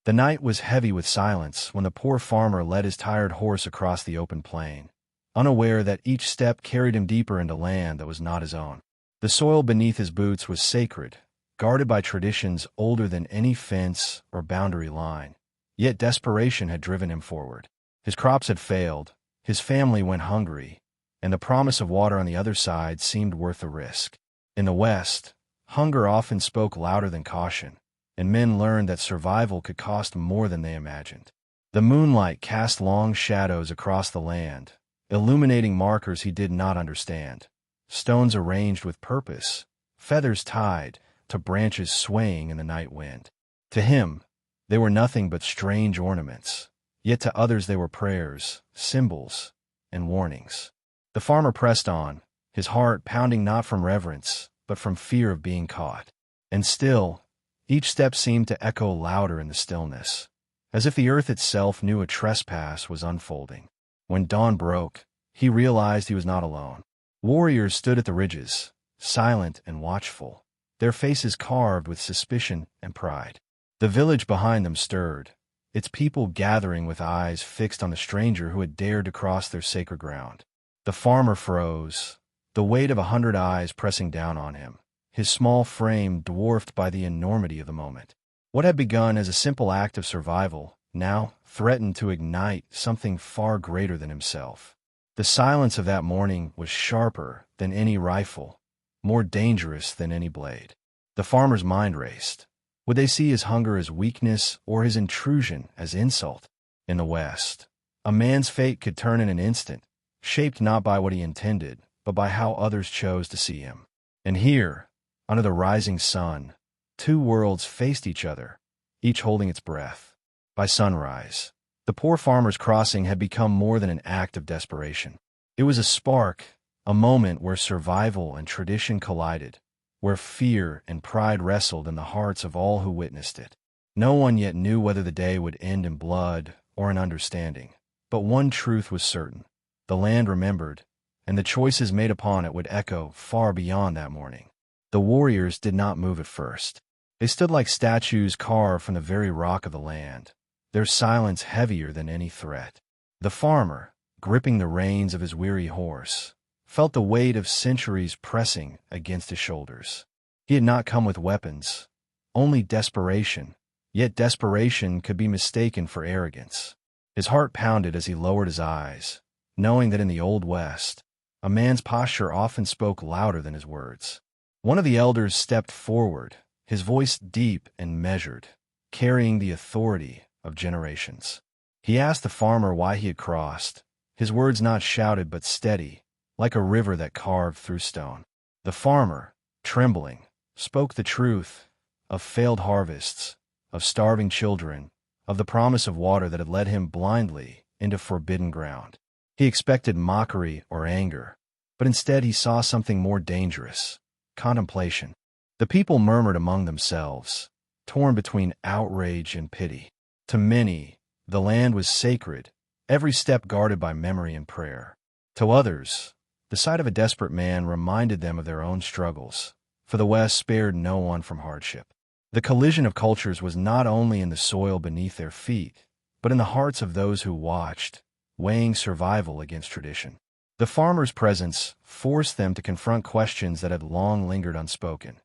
The night was heavy with silence when the poor farmer led his tired horse across the open plain, unaware that each step carried him deeper into land that was not his own. The soil beneath his boots was sacred, guarded by traditions older than any fence or boundary line. Yet desperation had driven him forward. His crops had failed, his family went hungry, and the promise of water on the other side seemed worth the risk. In the West, hunger often spoke louder than caution, and men learned that survival could cost more than they imagined. The moonlight cast long shadows across the land, illuminating markers he did not understand. Stones arranged with purpose, feathers tied to branches swaying in the night wind. To him, they were nothing but strange ornaments, yet to others they were prayers, symbols, and warnings. The farmer pressed on, his heart pounding not from reverence, but from fear of being caught. And still, each step seemed to echo louder in the stillness, as if the earth itself knew a trespass was unfolding. When dawn broke, he realized he was not alone. Warriors stood at the ridges, silent and watchful, their faces carved with suspicion and pride. The village behind them stirred, its people gathering with eyes fixed on the stranger who had dared to cross their sacred ground. The farmer froze, the weight of 100 eyes pressing down on him, his small frame dwarfed by the enormity of the moment. What had begun as a simple act of survival now threatened to ignite something far greater than himself. The silence of that morning was sharper than any rifle, more dangerous than any blade. The farmer's mind raced. Would they see his hunger as weakness or his intrusion as insult? In the West, a man's fate could turn in an instant, shaped not by what he intended, but by how others chose to see him. And here, under the rising sun, two worlds faced each other, each holding its breath. By sunrise, the poor farmer's crossing had become more than an act of desperation. It was a spark, a moment where survival and tradition collided, where fear and pride wrestled in the hearts of all who witnessed it. No one yet knew whether the day would end in blood or in understanding, but one truth was certain: the land remembered, and the choices made upon it would echo far beyond that morning. The warriors did not move at first. They stood like statues carved from the very rock of the land, their silence heavier than any threat. The farmer, gripping the reins of his weary horse, felt the weight of centuries pressing against his shoulders. He had not come with weapons, only desperation, yet desperation could be mistaken for arrogance. His heart pounded as he lowered his eyes, knowing that in the Old West, a man's posture often spoke louder than his words. One of the elders stepped forward, his voice deep and measured, carrying the authority of generations. He asked the farmer why he had crossed, his words not shouted but steady, like a river that carved through stone. The farmer, trembling, spoke the truth of failed harvests, of starving children, of the promise of water that had led him blindly into forbidden ground. He expected mockery or anger, but instead he saw something more dangerous: contemplation. The people murmured among themselves, torn between outrage and pity. To many, the land was sacred, every step guarded by memory and prayer. To others, the sight of a desperate man reminded them of their own struggles, for the West spared no one from hardship. The collision of cultures was not only in the soil beneath their feet, but in the hearts of those who watched, weighing survival against tradition. The farmer's presence forced them to confront questions that had long lingered unspoken.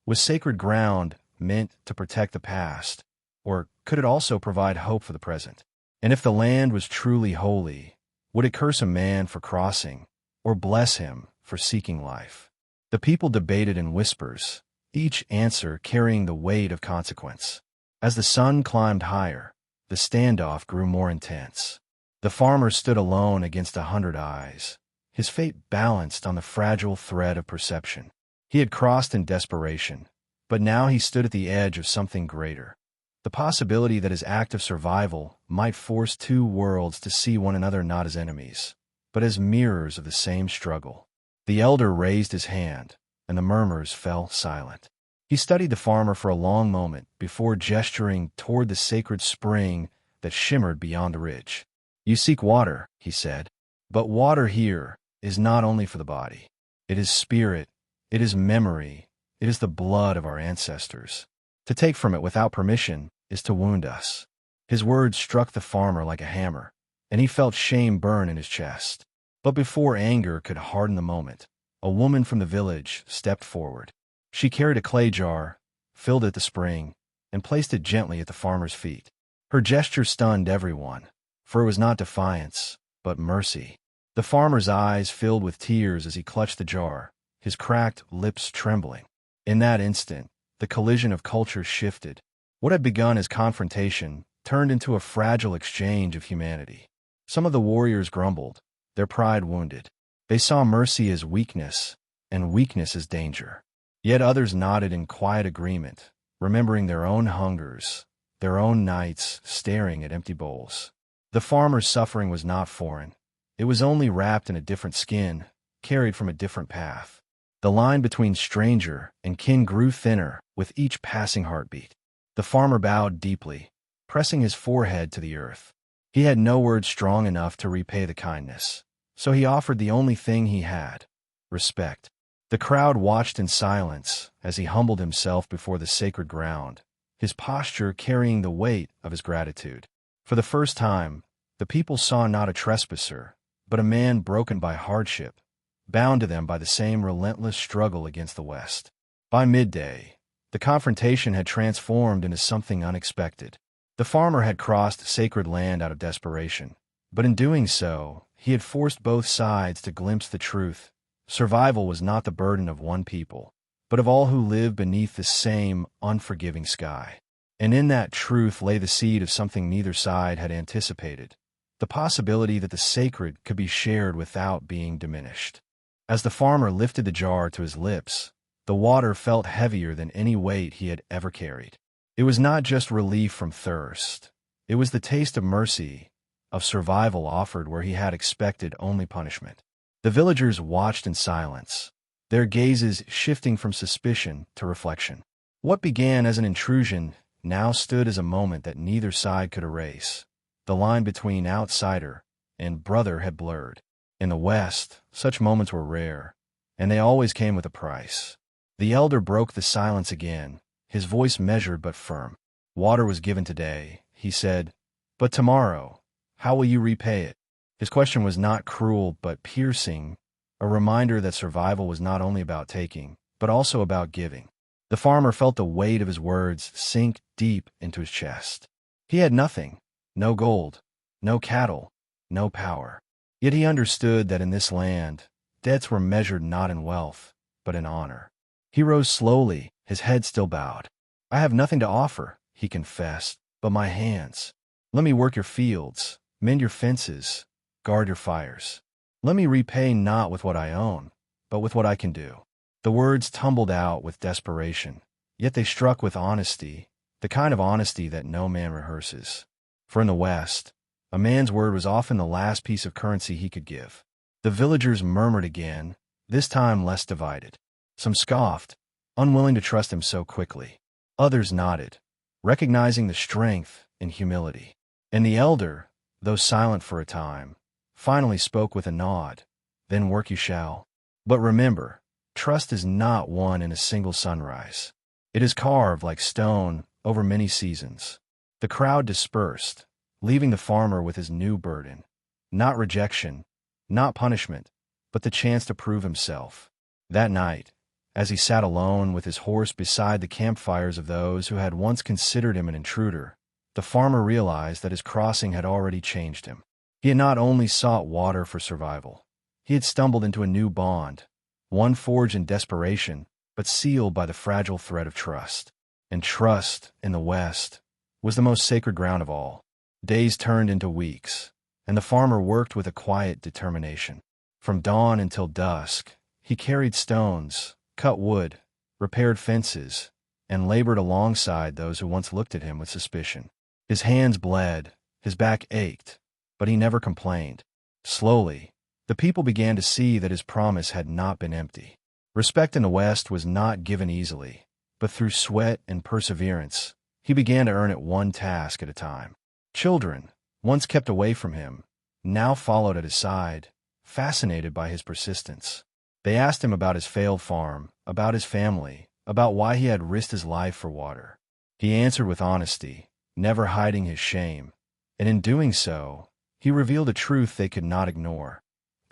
Was sacred ground meant to protect the past, or could it also provide hope for the present? And if the land was truly holy, would it curse a man for crossing, or bless him for seeking life? The people debated in whispers, each answer carrying the weight of consequence. As the sun climbed higher, the standoff grew more intense. The farmer stood alone against 100 eyes, his fate balanced on the fragile thread of perception. He had crossed in desperation, but now he stood at the edge of something greater. The possibility that his act of survival might force two worlds to see one another not as enemies, but as mirrors of the same struggle. The elder raised his hand, and the murmurs fell silent. He studied the farmer for a long moment before gesturing toward the sacred spring that shimmered beyond the ridge. "You seek water," he said, "but water here is not only for the body. It is spirit, it is memory, it is the blood of our ancestors. To take from it without permission is to wound us." His words struck the farmer like a hammer, and he felt shame burn in his chest. But before anger could harden the moment, a woman from the village stepped forward. She carried a clay jar, filled it at the spring, and placed it gently at the farmer's feet. Her gesture stunned everyone, for it was not defiance, but mercy. The farmer's eyes filled with tears as he clutched the jar, his cracked lips trembling. In that instant, the collision of cultures shifted. What had begun as confrontation turned into a fragile exchange of humanity. Some of the warriors grumbled, their pride wounded. They saw mercy as weakness, and weakness as danger. Yet others nodded in quiet agreement, remembering their own hungers, their own nights staring at empty bowls. The farmer's suffering was not foreign. It was only wrapped in a different skin, carried from a different path. The line between stranger and kin grew thinner with each passing heartbeat. The farmer bowed deeply, pressing his forehead to the earth. He had no words strong enough to repay the kindness, so he offered the only thing he had: respect. The crowd watched in silence as he humbled himself before the sacred ground, his posture carrying the weight of his gratitude. For the first time, the people saw not a trespasser, but a man broken by hardship, bound to them by the same relentless struggle against the West. By midday, the confrontation had transformed into something unexpected. The farmer had crossed sacred land out of desperation, but in doing so, he had forced both sides to glimpse the truth. Survival was not the burden of one people, but of all who live beneath the same unforgiving sky. And in that truth lay the seed of something neither side had anticipated: the possibility that the sacred could be shared without being diminished. As the farmer lifted the jar to his lips, the water felt heavier than any weight he had ever carried. It was not just relief from thirst. It was the taste of mercy, of survival offered where he had expected only punishment. The villagers watched in silence, their gazes shifting from suspicion to reflection. What began as an intrusion now stood as a moment that neither side could erase. The line between outsider and brother had blurred. In the West, such moments were rare, and they always came with a price. The elder broke the silence again, his voice measured but firm. "Water was given today," he said, "but tomorrow, how will you repay it?" His question was not cruel but piercing, a reminder that survival was not only about taking, but also about giving. The farmer felt the weight of his words sink deep into his chest. He had nothing, no gold, no cattle, no power. Yet he understood that in this land, debts were measured not in wealth, but in honor. He rose slowly, his head still bowed. "I have nothing to offer," he confessed, "but my hands. Let me work your fields, mend your fences, guard your fires. Let me repay not with what I own, but with what I can do." The words tumbled out with desperation, yet they struck with honesty, the kind of honesty that no man rehearses. For in the West, a man's word was often the last piece of currency he could give. The villagers murmured again, this time less divided. Some scoffed, unwilling to trust him so quickly. Others nodded, recognizing the strength and humility. And the elder, though silent for a time, finally spoke with a nod, "Then work you shall. But remember, trust is not won in a single sunrise. It is carved like stone over many seasons." The crowd dispersed, leaving the farmer with his new burden. Not rejection, not punishment, but the chance to prove himself. That night, as he sat alone with his horse beside the campfires of those who had once considered him an intruder, the farmer realized that his crossing had already changed him. He had not only sought water for survival, he had stumbled into a new bond, one forged in desperation, but sealed by the fragile thread of trust. And trust, in the West, was the most sacred ground of all. Days turned into weeks, and the farmer worked with a quiet determination. From dawn until dusk, he carried stones, cut wood, repaired fences, and labored alongside those who once looked at him with suspicion. His hands bled, his back ached, but he never complained. Slowly, the people began to see that his promise had not been empty. Respect in the West was not given easily, but through sweat and perseverance, he began to earn it one task at a time. Children, once kept away from him, now followed at his side, fascinated by his persistence. They asked him about his failed farm, about his family, about why he had risked his life for water. He answered with honesty, never hiding his shame. And in doing so, he revealed a truth they could not ignore.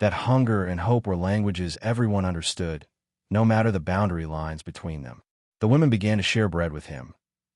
That hunger and hope were languages everyone understood, no matter the boundary lines between them. The women began to share bread with him,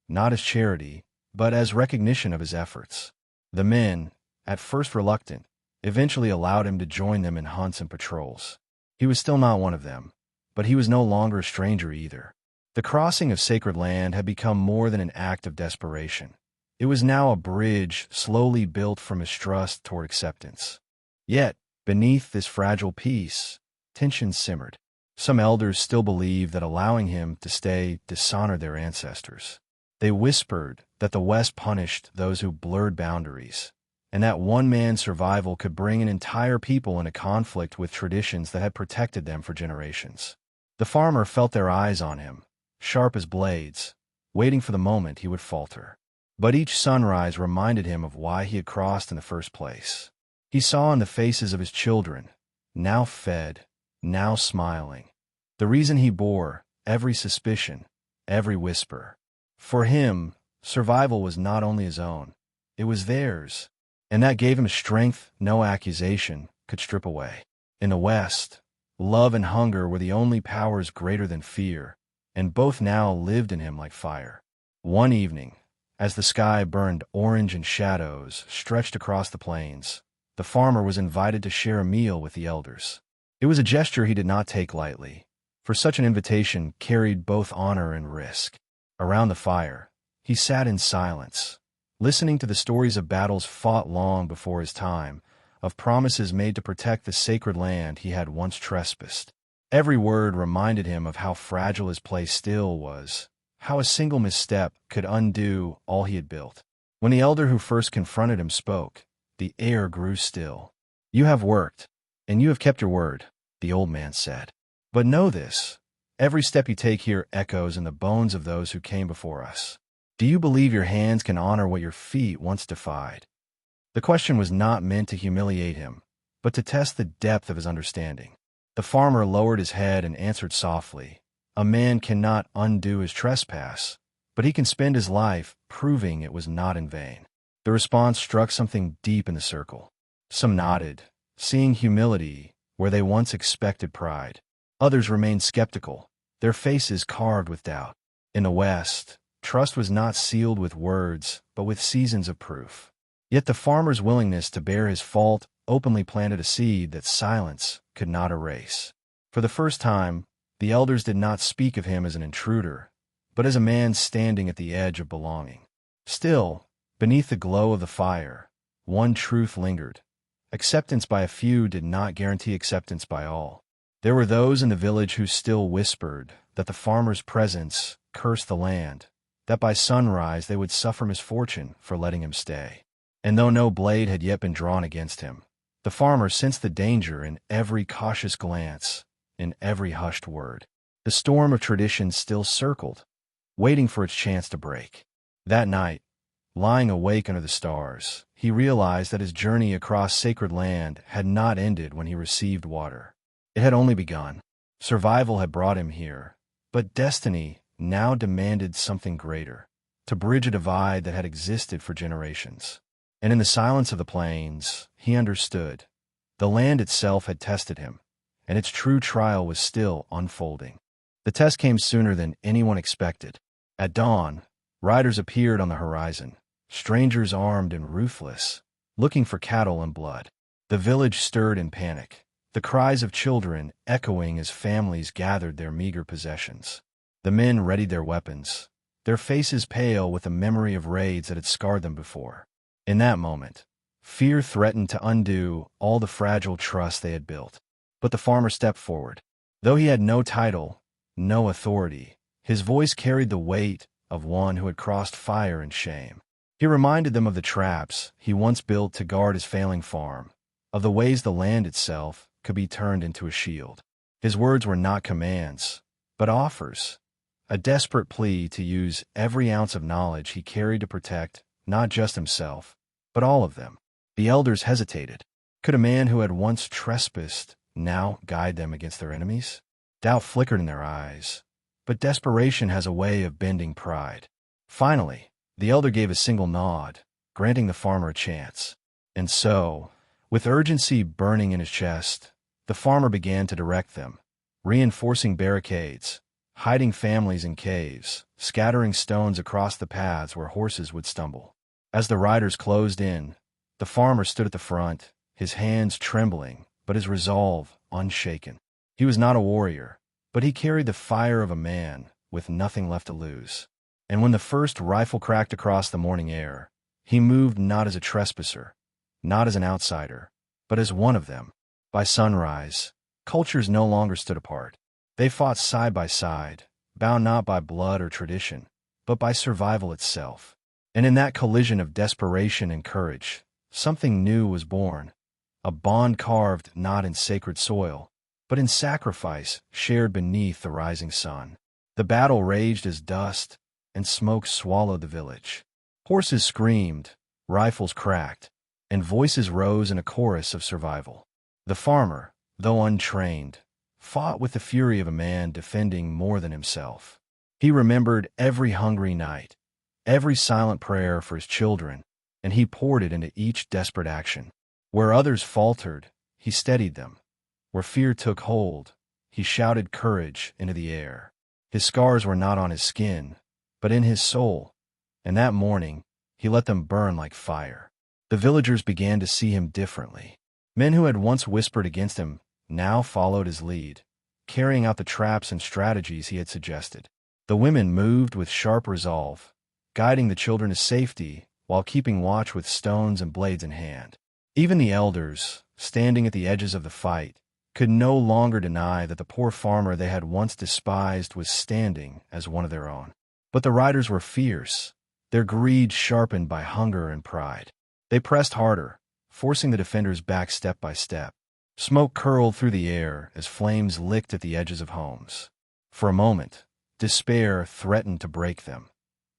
not as charity, but as recognition of his efforts. The men, at first reluctant, eventually allowed him to join them in hunts and patrols. He was still not one of them, but he was no longer a stranger either. The crossing of sacred land had become more than an act of desperation. It was now a bridge slowly built from mistrust toward acceptance. Yet, beneath this fragile peace, tension simmered. Some elders still believed that allowing him to stay dishonored their ancestors. They whispered that the West punished those who blurred boundaries, and that one man's survival could bring an entire people into conflict with traditions that had protected them for generations. The farmer felt their eyes on him, sharp as blades, waiting for the moment he would falter. But each sunrise reminded him of why he had crossed in the first place. He saw in the faces of his children, now fed, now smiling, the reason he bore every suspicion, every whisper. For him, survival was not only his own, it was theirs, and that gave him a strength no accusation could strip away. In the West, love and hunger were the only powers greater than fear, and both now lived in him like fire. One evening, as the sky burned orange and shadows stretched across the plains, the farmer was invited to share a meal with the elders. It was a gesture he did not take lightly, for such an invitation carried both honor and risk. Around the fire, he sat in silence, listening to the stories of battles fought long before his time, of promises made to protect the sacred land he had once trespassed. Every word reminded him of how fragile his place still was, how a single misstep could undo all he had built. When the elder who first confronted him spoke, the air grew still. "You have worked, and you have kept your word," the old man said. "But know this, every step you take here echoes in the bones of those who came before us. Do you believe your hands can honor what your feet once defied?" The question was not meant to humiliate him, but to test the depth of his understanding. The farmer lowered his head and answered softly, "A man cannot undo his trespass, but he can spend his life proving it was not in vain." The response struck something deep in the circle. Some nodded, seeing humility where they once expected pride. Others remained skeptical, their faces carved with doubt. In the West, trust was not sealed with words, but with seasons of proof. Yet the farmer's willingness to bear his fault openly planted a seed that silence could not erase. For the first time, the elders did not speak of him as an intruder, but as a man standing at the edge of belonging. Still, beneath the glow of the fire, one truth lingered. Acceptance by a few did not guarantee acceptance by all. There were those in the village who still whispered that the farmer's presence cursed the land, that by sunrise they would suffer misfortune for letting him stay. And though no blade had yet been drawn against him, the farmer sensed the danger in every cautious glance, in every hushed word. The storm of tradition still circled, waiting for its chance to break. That night, lying awake under the stars, he realized that his journey across sacred land had not ended when he received water. It had only begun. Survival had brought him here, but destiny now demanded something greater, to bridge a divide that had existed for generations. And in the silence of the plains, he understood. The land itself had tested him, and its true trial was still unfolding. The test came sooner than anyone expected. At dawn, riders appeared on the horizon, strangers armed and ruthless, looking for cattle and blood. The village stirred in panic, the cries of children echoing as families gathered their meager possessions. The men readied their weapons, their faces pale with the memory of raids that had scarred them before. In that moment, fear threatened to undo all the fragile trust they had built. But the farmer stepped forward. Though he had no title, no authority, his voice carried the weight of one who had crossed fire and shame. He reminded them of the traps he once built to guard his failing farm, of the ways the land itself could be turned into a shield. His words were not commands, but offers, a desperate plea to use every ounce of knowledge he carried to protect not just himself, but all of them. The elders hesitated. Could a man who had once trespassed now guide them against their enemies? Doubt flickered in their eyes, but desperation has a way of bending pride. Finally, The elder gave a single nod, granting the farmer a chance. And so, with urgency burning in his chest, the farmer began to direct them, reinforcing barricades, hiding families in caves, scattering stones across the paths where horses would stumble. As the riders closed in, the farmer stood at the front, his hands trembling, but his resolve unshaken. He was not a warrior, but he carried the fire of a man with nothing left to lose. And when the first rifle cracked across the morning air, he moved not as a trespasser, not as an outsider, but as one of them. By sunrise, cultures no longer stood apart. They fought side by side, bound not by blood or tradition, but by survival itself. And in that collision of desperation and courage, something new was born, a bond carved not in sacred soil, but in sacrifice shared beneath the rising sun. The battle raged as dust and smoke swallowed the village. Horses screamed, rifles cracked, and voices rose in a chorus of survival. The farmer, though untrained, fought with the fury of a man defending more than himself. He remembered every hungry night, every silent prayer for his children, and he poured it into each desperate action. Where others faltered, he steadied them. Where fear took hold, he shouted courage into the air. His scars were not on his skin, but in his soul, and that morning he let them burn like fire. The villagers began to see him differently. Men who had once whispered against him now followed his lead, carrying out the traps and strategies he had suggested. The women moved with sharp resolve, guiding the children to safety while keeping watch with stones and blades in hand. Even the elders, standing at the edges of the fight, could no longer deny that the poor farmer they had once despised was standing as one of their own. But the riders were fierce, their greed sharpened by hunger and pride. They pressed harder, forcing the defenders back step by step. Smoke curled through the air as flames licked at the edges of homes. For a moment, despair threatened to break them,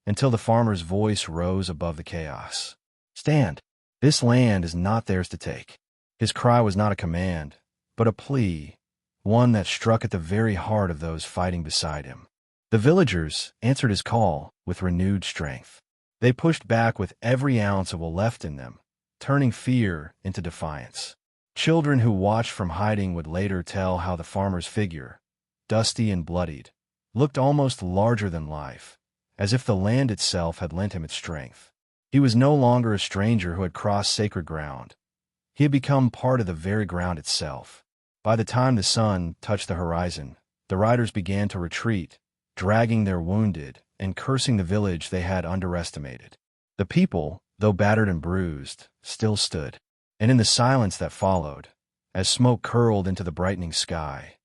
until the farmer's voice rose above the chaos. "Stand! This land is not theirs to take." His cry was not a command, but a plea, one that struck at the very heart of those fighting beside him. The villagers answered his call with renewed strength. They pushed back with every ounce of will left in them, turning fear into defiance. Children who watched from hiding would later tell how the farmer's figure, dusty and bloodied, looked almost larger than life, as if the land itself had lent him its strength. He was no longer a stranger who had crossed sacred ground. He had become part of the very ground itself. By the time the sun touched the horizon, the riders began to retreat, dragging their wounded and cursing the village they had underestimated. The people, though battered and bruised, still stood. And in the silence that followed, as smoke curled into the brightening sky,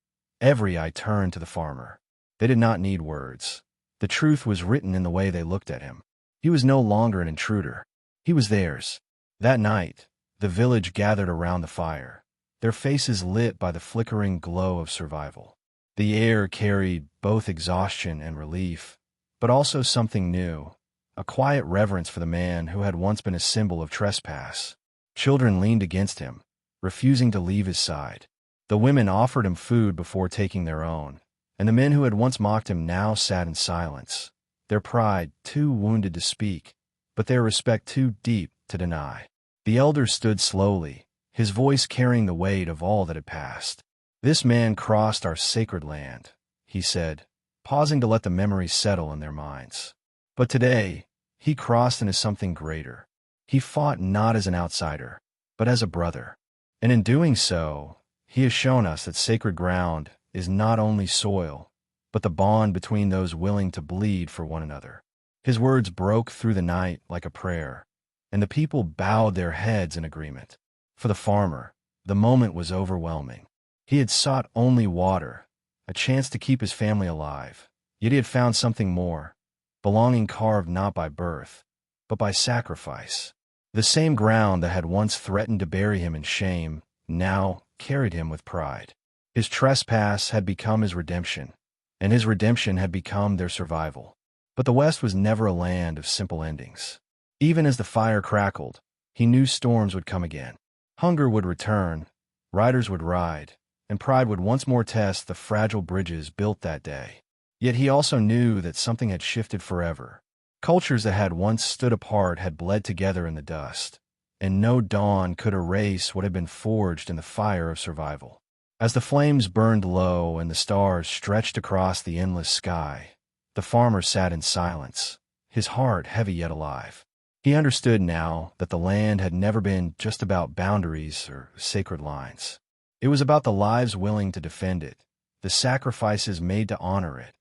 every eye turned to the farmer. They did not need words. The truth was written in the way they looked at him. He was no longer an intruder. He was theirs. That night, the village gathered around the fire, their faces lit by the flickering glow of survival. The air carried both exhaustion and relief, but also something new, a quiet reverence for the man who had once been a symbol of trespass. Children leaned against him, refusing to leave his side. The women offered him food before taking their own, and the men who had once mocked him now sat in silence, their pride too wounded to speak, but their respect too deep to deny. The elder stood slowly, his voice carrying the weight of all that had passed. "This man crossed our sacred land," he said, pausing to let the memories settle in their minds. "But today, he crossed into something greater. He fought not as an outsider, but as a brother. And in doing so, he has shown us that sacred ground is not only soil, but the bond between those willing to bleed for one another." His words broke through the night like a prayer, and the people bowed their heads in agreement. For the farmer, the moment was overwhelming. He had sought only water, a chance to keep his family alive, yet he had found something more, belonging carved not by birth, but by sacrifice. The same ground that had once threatened to bury him in shame now carried him with pride. His trespass had become his redemption, and his redemption had become their survival. But the West was never a land of simple endings. Even as the fire crackled, he knew storms would come again. Hunger would return, riders would ride, and pride would once more test the fragile bridges built that day. Yet he also knew that something had shifted forever. Cultures that had once stood apart had bled together in the dust, and no dawn could erase what had been forged in the fire of survival. As the flames burned low and the stars stretched across the endless sky, the farmer sat in silence, his heart heavy yet alive. He understood now that the land had never been just about boundaries or sacred lines. It was about the lives willing to defend it, the sacrifices made to honor it,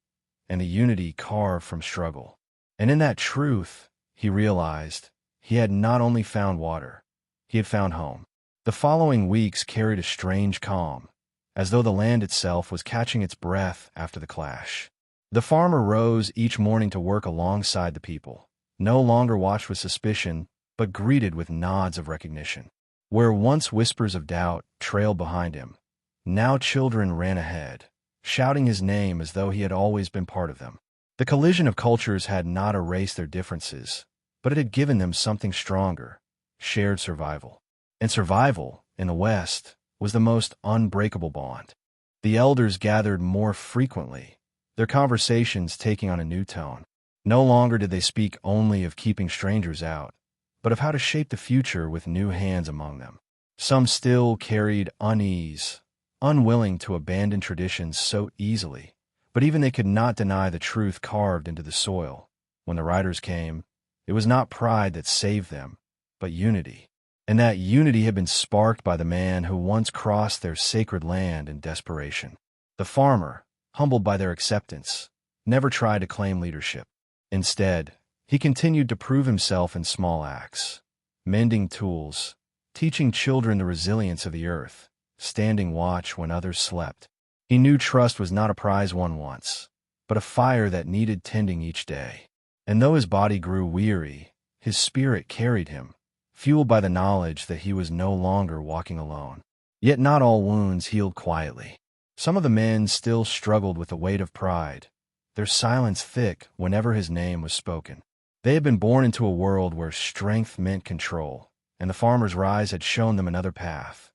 and the unity carved from struggle. And in that truth, he realized, he had not only found water, he had found home. The following weeks carried a strange calm, as though the land itself was catching its breath after the clash. The farmer rose each morning to work alongside the people, no longer watched with suspicion, but greeted with nods of recognition. Where once whispers of doubt trailed behind him, now children ran ahead, shouting his name as though he had always been part of them. The collision of cultures had not erased their differences, but it had given them something stronger: shared survival. And survival, in the West, was the most unbreakable bond. The elders gathered more frequently, their conversations taking on a new tone. No longer did they speak only of keeping strangers out, but of how to shape the future with new hands among them. Some still carried unease, unwilling to abandon traditions so easily, but even they could not deny the truth carved into the soil. When the riders came, it was not pride that saved them, but unity. And that unity had been sparked by the man who once crossed their sacred land in desperation. The farmer, humbled by their acceptance, never tried to claim leadership. Instead, he continued to prove himself in small acts, mending tools, teaching children the resilience of the earth, standing watch when others slept. He knew trust was not a prize won once, but a fire that needed tending each day. And though his body grew weary, his spirit carried him, fueled by the knowledge that he was no longer walking alone. Yet not all wounds healed quietly. Some of the men still struggled with the weight of pride, their silence thick whenever his name was spoken. They had been born into a world where strength meant control, and the farmer's rise had shown them another path,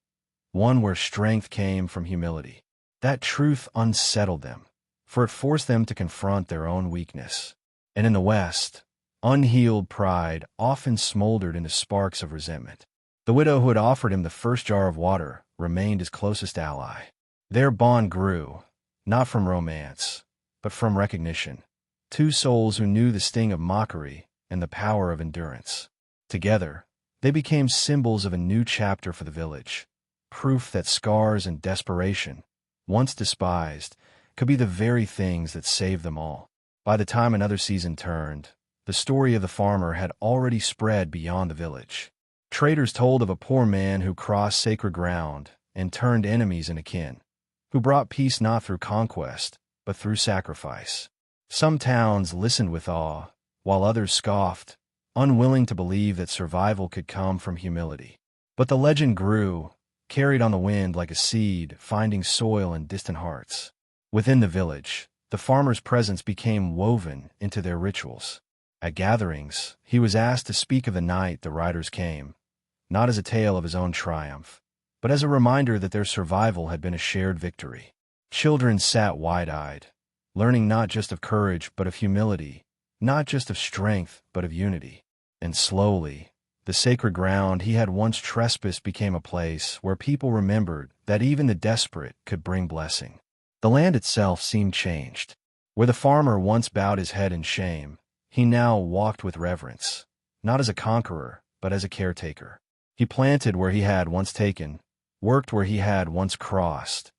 one where strength came from humility. That truth unsettled them, for it forced them to confront their own weakness. And in the West, unhealed pride often smoldered into sparks of resentment. The widow who had offered him the first jar of water remained his closest ally. Their bond grew, not from romance, but from recognition. Two souls who knew the sting of mockery and the power of endurance. Together, they became symbols of a new chapter for the village, proof that scars and desperation, once despised, could be the very things that saved them all. By the time another season turned, the story of the farmer had already spread beyond the village. Traders told of a poor man who crossed sacred ground and turned enemies into kin, who brought peace not through conquest, but through sacrifice. Some towns listened with awe, while others scoffed, unwilling to believe that survival could come from humility. But the legend grew, carried on the wind like a seed, finding soil in distant hearts. Within the village, the farmer's presence became woven into their rituals. At gatherings, he was asked to speak of the night the riders came, not as a tale of his own triumph, but as a reminder that their survival had been a shared victory. Children sat wide-eyed, learning not just of courage but of humility, not just of strength but of unity. And slowly, the sacred ground he had once trespassed became a place where people remembered that even the desperate could bring blessing. The land itself seemed changed. Where the farmer once bowed his head in shame, he now walked with reverence, not as a conqueror, but as a caretaker. He planted where he had once taken, worked where he had once crossed,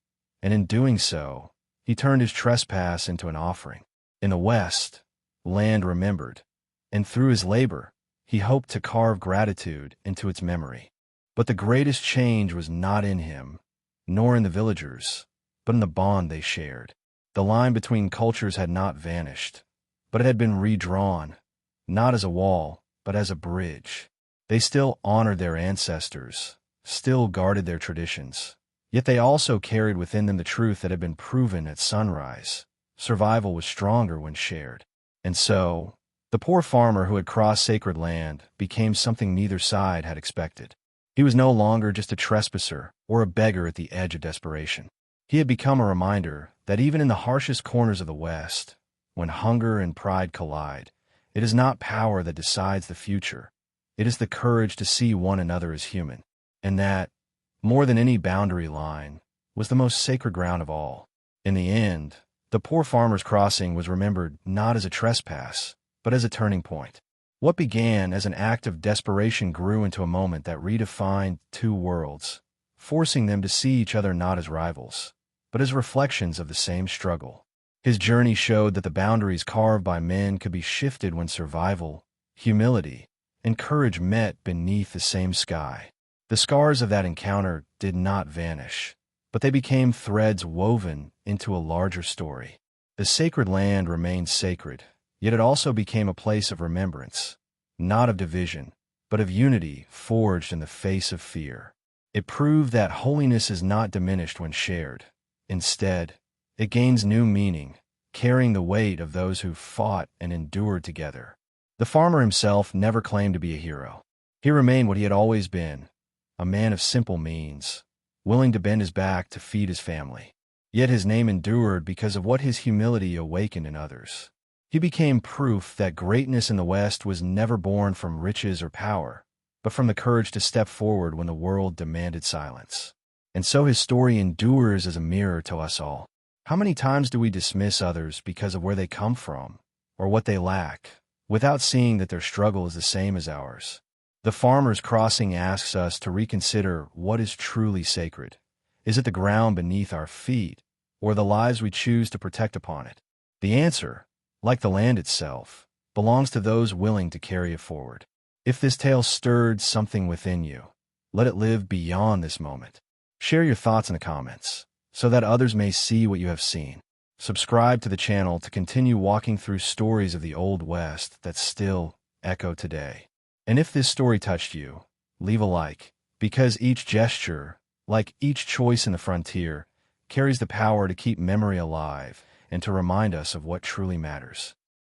and in doing so, he turned his trespass into an offering. In the West, land remembered, and through his labor, he hoped to carve gratitude into its memory. But the greatest change was not in him, nor in the villagers, but in the bond they shared. The line between cultures had not vanished, but it had been redrawn, not as a wall, but as a bridge. They still honored their ancestors, still guarded their traditions, yet they also carried within them the truth that had been proven at sunrise. Survival was stronger when shared. And so, the poor farmer who had crossed sacred land became something neither side had expected. He was no longer just a trespasser or a beggar at the edge of desperation. He had become a reminder that even in the harshest corners of the West, when hunger and pride collide, It is not power that decides the future. It is the courage to see one another as human. And that, more than any boundary line, was the most sacred ground of all. In the end, the poor farmer's crossing was remembered not as a trespass, but as a turning point. What began as an act of desperation grew into a moment that redefined two worlds, forcing them to see each other not as rivals, but as reflections of the same struggle. His journey showed that the boundaries carved by men could be shifted when survival, humility, and courage met beneath the same sky. The scars of that encounter did not vanish, but they became threads woven into a larger story. The sacred land remained sacred, yet it also became a place of remembrance, not of division, but of unity forged in the face of fear. It proved that holiness is not diminished when shared. Instead, it gains new meaning, carrying the weight of those who fought and endured together. The farmer himself never claimed to be a hero. He remained what he had always been, a man of simple means, willing to bend his back to feed his family. Yet his name endured because of what his humility awakened in others. He became proof that greatness in the West was never born from riches or power, but from the courage to step forward when the world demanded silence. And so his story endures as a mirror to us all. How many times do we dismiss others because of where they come from, or what they lack, without seeing that their struggle is the same as ours? The farmer's crossing asks us to reconsider what is truly sacred. Is it the ground beneath our feet, or the lives we choose to protect upon it? The answer, like the land itself, belongs to those willing to carry it forward. If this tale stirred something within you, let it live beyond this moment. Share your thoughts in the comments, so that others may see what you have seen. Subscribe to the channel to continue walking through stories of the Old West that still echo today. And if this story touched you, leave a like, because each gesture, like each choice in the frontier, carries the power to keep memory alive and to remind us of what truly matters.